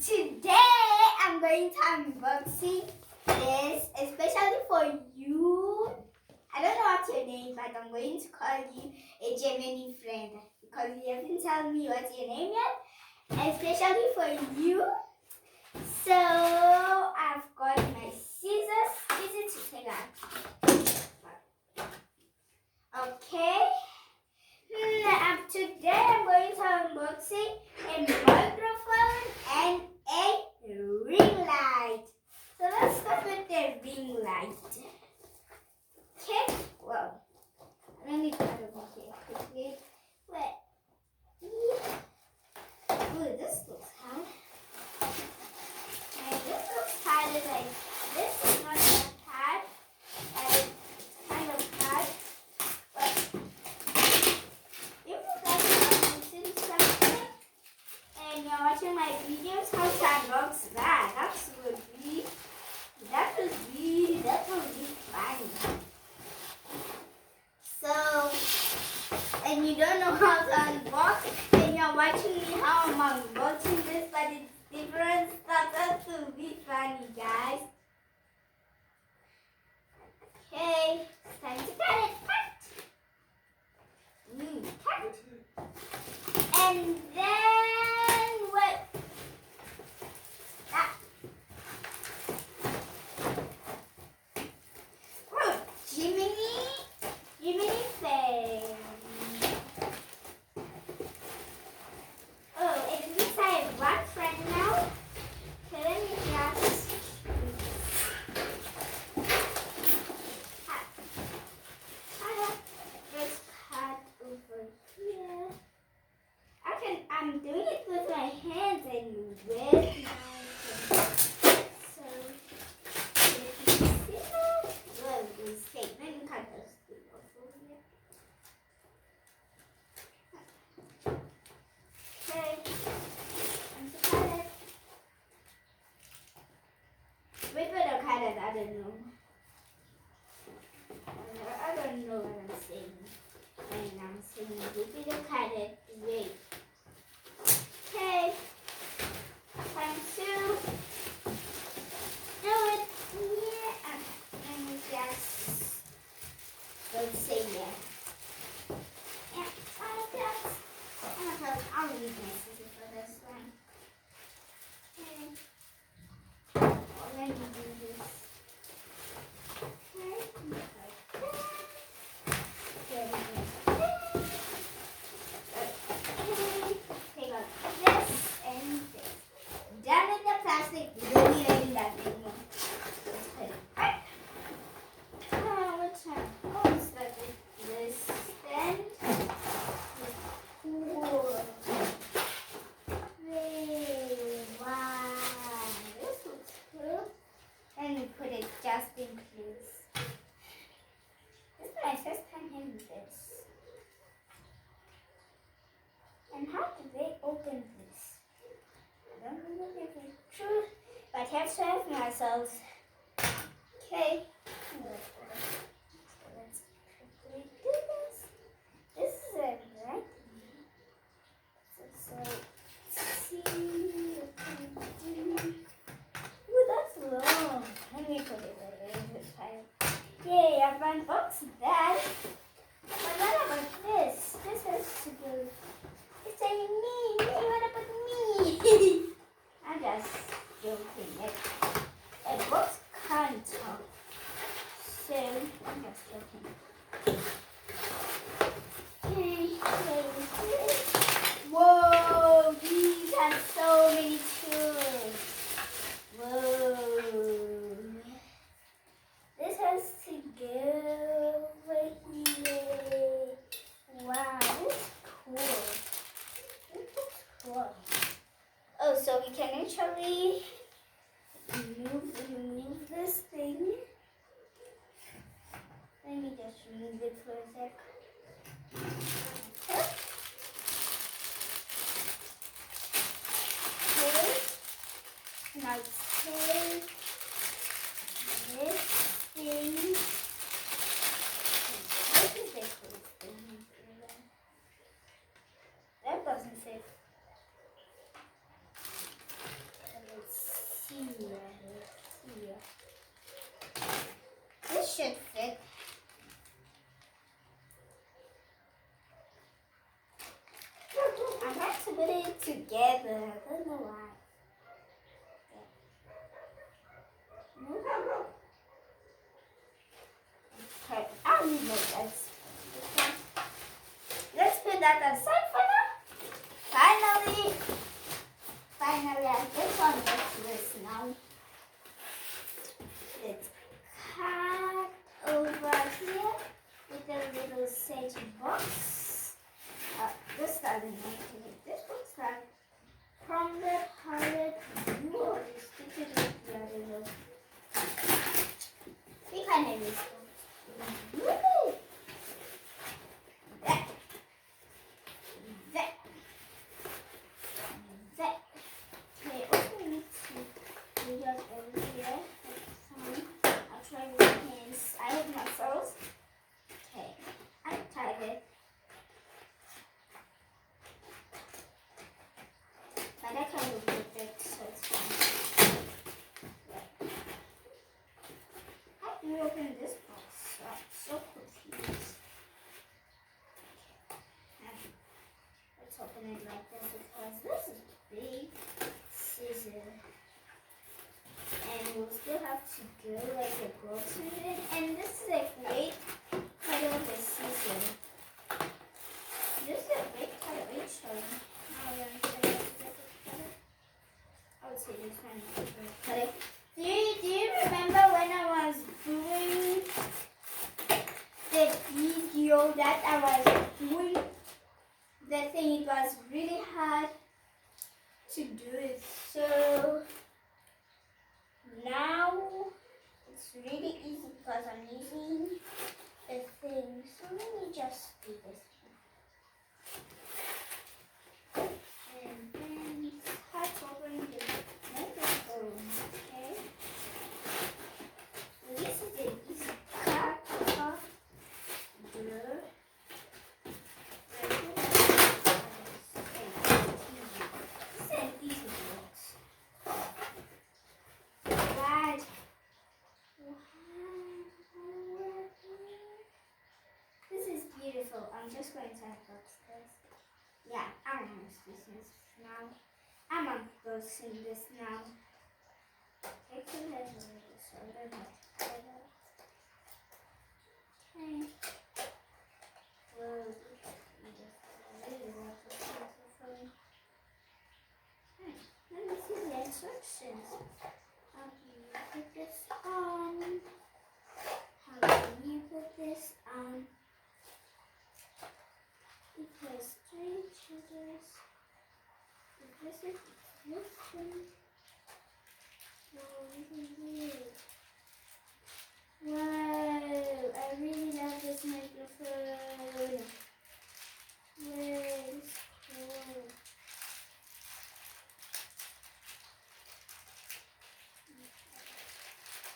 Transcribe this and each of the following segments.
Today I'm going to unboxing this, especially for you. I don't know what's your name, but I'm going to call you a Gemini friend because you haven't told me what's your name yet, especially for you. So I've got my scissors. Easy to take out. Okay. Today I'm going to unboxing a microphone and a ring light. So let's start with the ring light. Okay. Well, let me put it over here quickly. Wait. Ooh, this looks hard. And this looks harder like this is not that hard. And it's kind of hard. But if you guys are missing something and you're watching my videos, how to unbox that? That would be fun. So, and you don't know how to unbox, and you're watching me how I'm unboxing this, but it's different stuff. That will be funny, guys. Okay, it's time to cut it. Cut. And then what? Oh, Jiminy thing. Oh, it looks like I have one friend now. So let me just let's cut over here. I'm doing it with my hands and with my fingers. So if you see that, well, mistake. Let me cut those two off over here. Okay, I'm to cut it. Which way to cut it, I don't know. I don't know what I'm saying. And I'm saying which way to cut it. Wait. Okay. Time to do it. Yeah. Let me just don't say yeah. Yeah. I'll leave my scissors for this one. Okay. Oh, let me do this. Okay. Take out this and this. Done with the plastic. We don't need any of that anymore. Let's put it back. Which one? Oh, it's like this stand. Cool. Wow. This looks cool. And we put it just in place. This is my first time having this. And how do they open this? I don't know if it's true, but I have to ask myself. Okay. So let's quickly do this. This is a right. So let's see what can we do. Ooh, that's long. Let me put it away this time. Yay, I've unboxed that. But what about this? This has to go. It's saying me, what about me? I'm just joking. It looks kind of tough. So, I'm just joking. Okay. Whoa, these have so many tools. Whoa. This has to go right here. Wow, this is cool. Cool. Oh, so we can actually remove this thing. Let me just remove it for a sec. Okay. Now take this thing. What is this thing? That doesn't fit. should fit. I'm going to put it together. I don't know why. Okay, I don't know that. Let's put that aside for now. Finally, I get on this now. It's cut over here with a little safety box. This doesn't make it. This looks like from the palette. Whoa, stick it with the other one. We can have this one. Woo! That. Okay, also need to do that over here. I'll try with my hands. I have muscles. Okay, I tied it. But I can remove it, so it's fine. Right. How do you open this box? I'm so confused. Okay. Let's open it like this because this is big scissor. And we'll still have to go like a go to it. And this is a great cut of the scissor. This is a big cut of each one. I would say this one is cut it. Do you remember when I was doing the video that I was doing the thing? It was really hard to do it. So now it's really easy because I'm using the thing. So let me just do this. And then start opening the microphone. Okay. So this is the easy cut of the. Beautiful. I'm just going to unbox this. Yeah, I'm unboxing this now. I'm unboxing this now. It could have a little soda, but okay. Well, let me see the instructions. How do you put this on? How do you put this on? It has 3 triggers. This is this thing. Wow, this is weird. Wow, I really love this microphone. Wow, it's cool.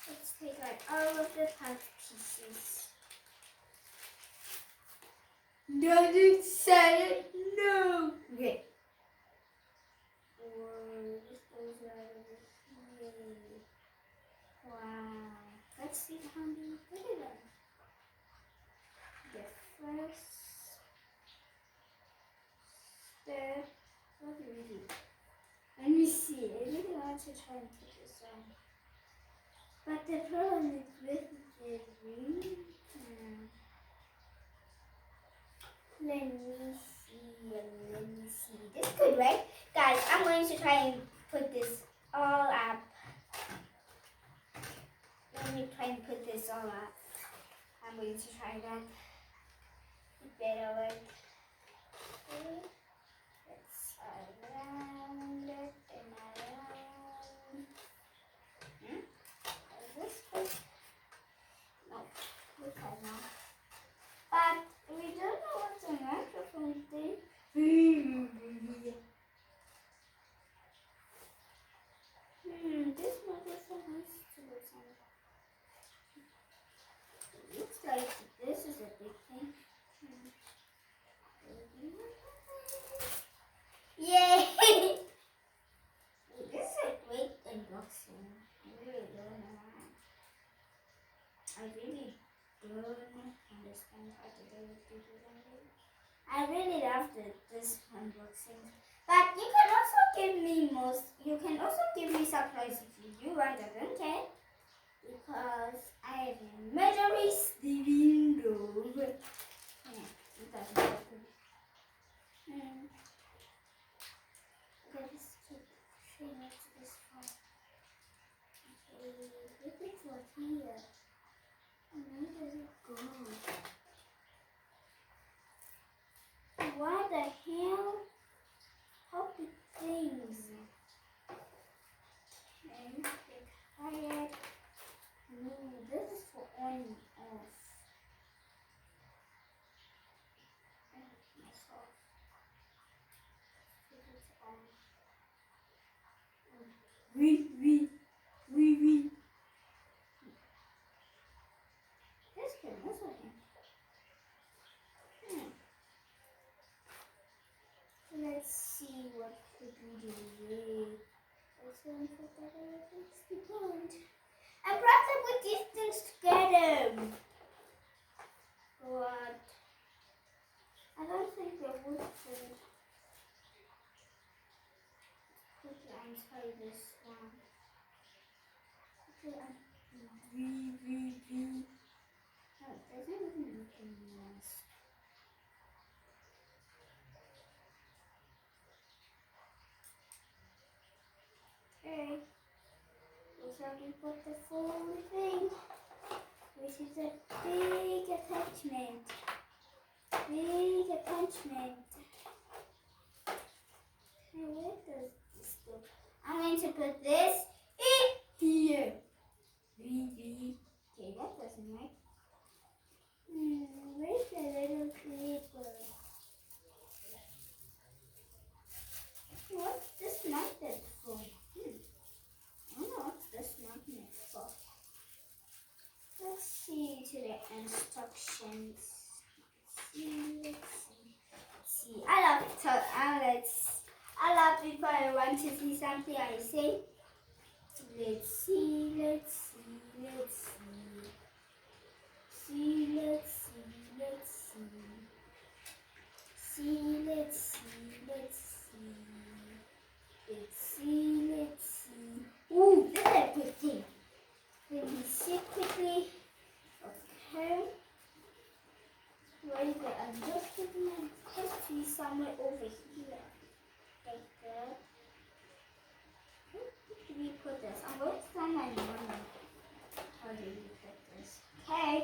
Let's take out all of the part pieces. Daddy said no. Okay. Whoa, this goes right over here. Wow. Let's see how many put it on. The first step. What do we do? Let me see. I really want to try and put this on. But the problem is with the ring. Let me see. This is good, right? Guys, I'm going to try and put this all up. Let me try and put this all up. I'm going to try that. Better like okay. Let's around it and around. Is this good? No, look at now. But we don't know what's the microphone thing. This microphone has to do something. It looks like this is a big thing. Yay! This is a great unboxing. I really don't know. I really don't understand how to do it. I really love this unboxing. But you can also give me you can also give me surprise if you do want it, okay? Because I remember the window. Yeah, it doesn't open. Okay, let's keep seeing this far. Okay, looking for here. And where does it go? What the hell? How big things? Okay, get tired. Ooh, this is for on and off. Myself. Put it on. Wee. This can also be. Let's see what could we do. Let's put that against the pond. And perhaps I put these things together. But I don't think they would fit. Okay, I'm sorry, this one. Okay, Oh, it doesn't even make any noise. Okay. Looks like we put the full thing, which is a big attachment. Okay, where does this go? I'm going to put this in here. Okay, that doesn't work. Where's the little clipper? What's this magnet for? I don't know what's this magnet for. Let's see to the instructions. Let's see. I love before I want to see something I say. Let's see. Ooh, this is a good thing. Let me see quickly. Okay. Where is it? I'm just putting it. It has to be somewhere over here. Like that. Where do we put this? I'm going to find my money. How do we put this? Okay.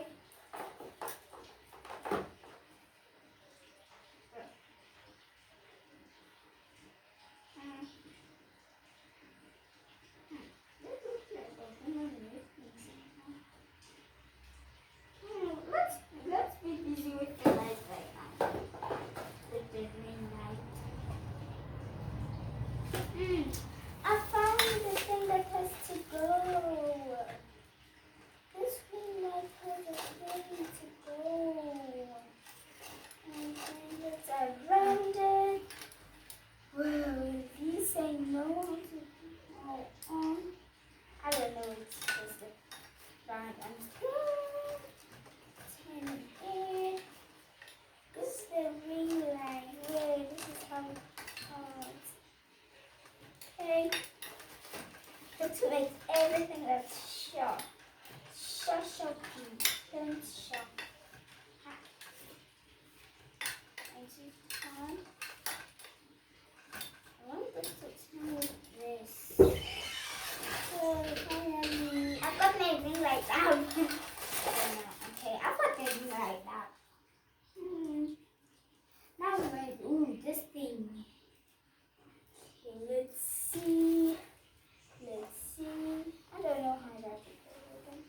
Let's be busy with the light right now. With the ring light. I found the thing that has to go. This ring light has a thing to go. And then it's around it. Well, if you say no to on, I don't know. It's just a bad and this is the ring light. Wait, this is how it comes. Okay. Let's make everything that's sharp. Sharp. And this one. I want this to smooth this. So finally, I've got my ring light out. Okay, I've got the ring light out. Now we're going to do this thing. Okay, let's see. I don't know how that is going.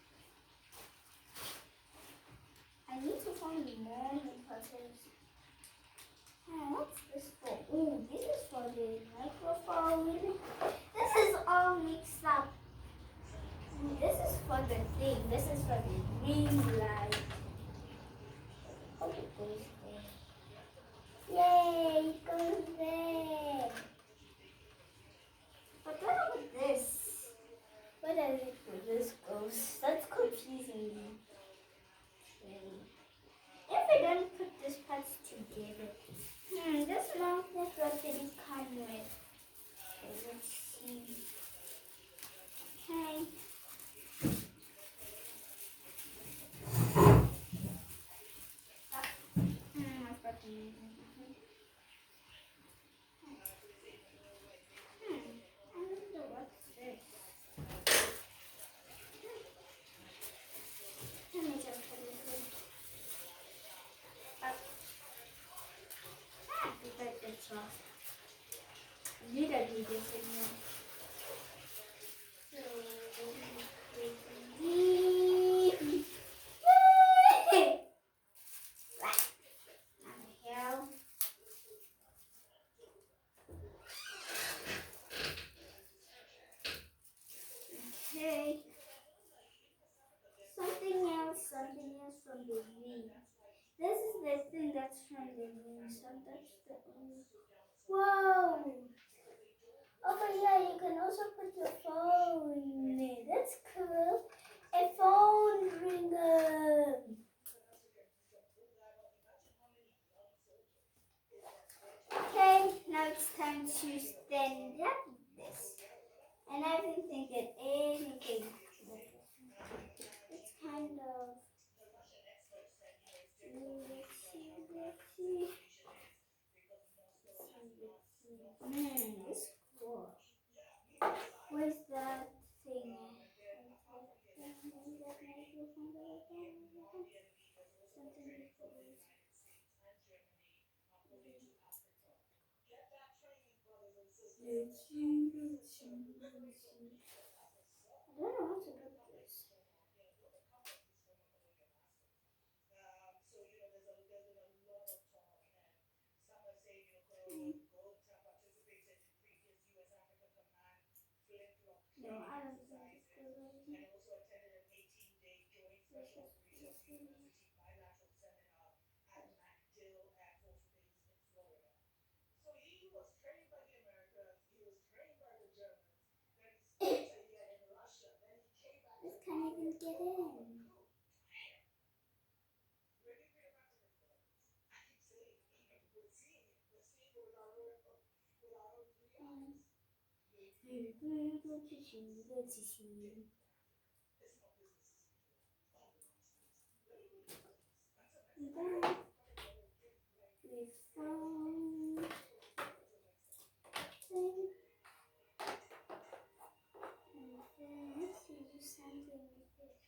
I need to find more buttons. What's this for? Oh, this is for the microphone. This is all mixed up. This is for the thing. This is for the ring light. Hope it goes there. Yay, it goes there. But what about this? Where does this goes? That's confusing me. If I don't put these parts together, this magnet what did it come with? Okay, let's see. Okay. I've got the I wonder what's this. Let me just put this in. It's off. You don't need this in here. So, okay. Something else from the wing. This is the thing that's from the wing. So that's the only. Whoa! Over here, you can also put your phone. That's cool. A phone ringer. Okay, now it's time to stand up this. And I've been thinking anything. It's kind of. Let's see. It's cool. Where's that thing? I don't know how to put this. No, I don't think it's good. This can't even get in. We found thing. Let's see, do something with this.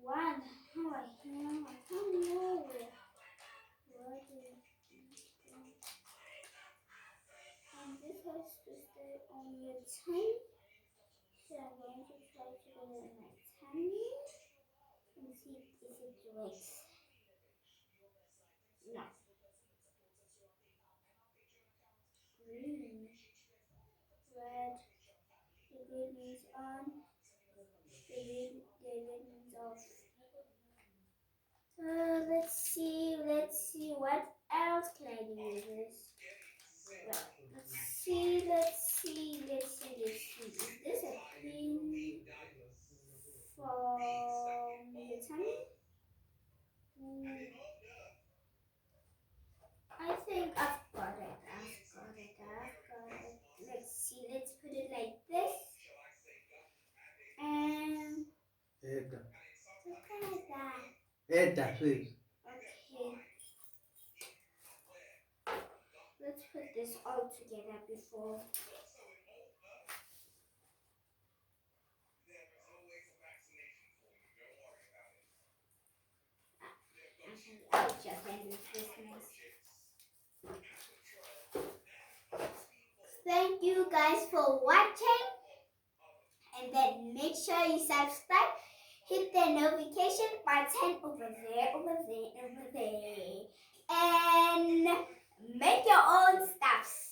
One. Oh, I know. I don't know. What is and this has to stay on your tongue. So I'm going to try to put it in my tummy and see if it works. No. Green. Red. The green means on. The red means off. Let's see what else can I do with this? Well, let's see. Is this a pin from the tummy? I think I've got it. Let's see, let's put it like this. And look at that. Okay. Let's put this all together before. I'll just end this business. Thank you guys for watching. And then make sure you subscribe. Hit the notification button over there. And make your own stuffs.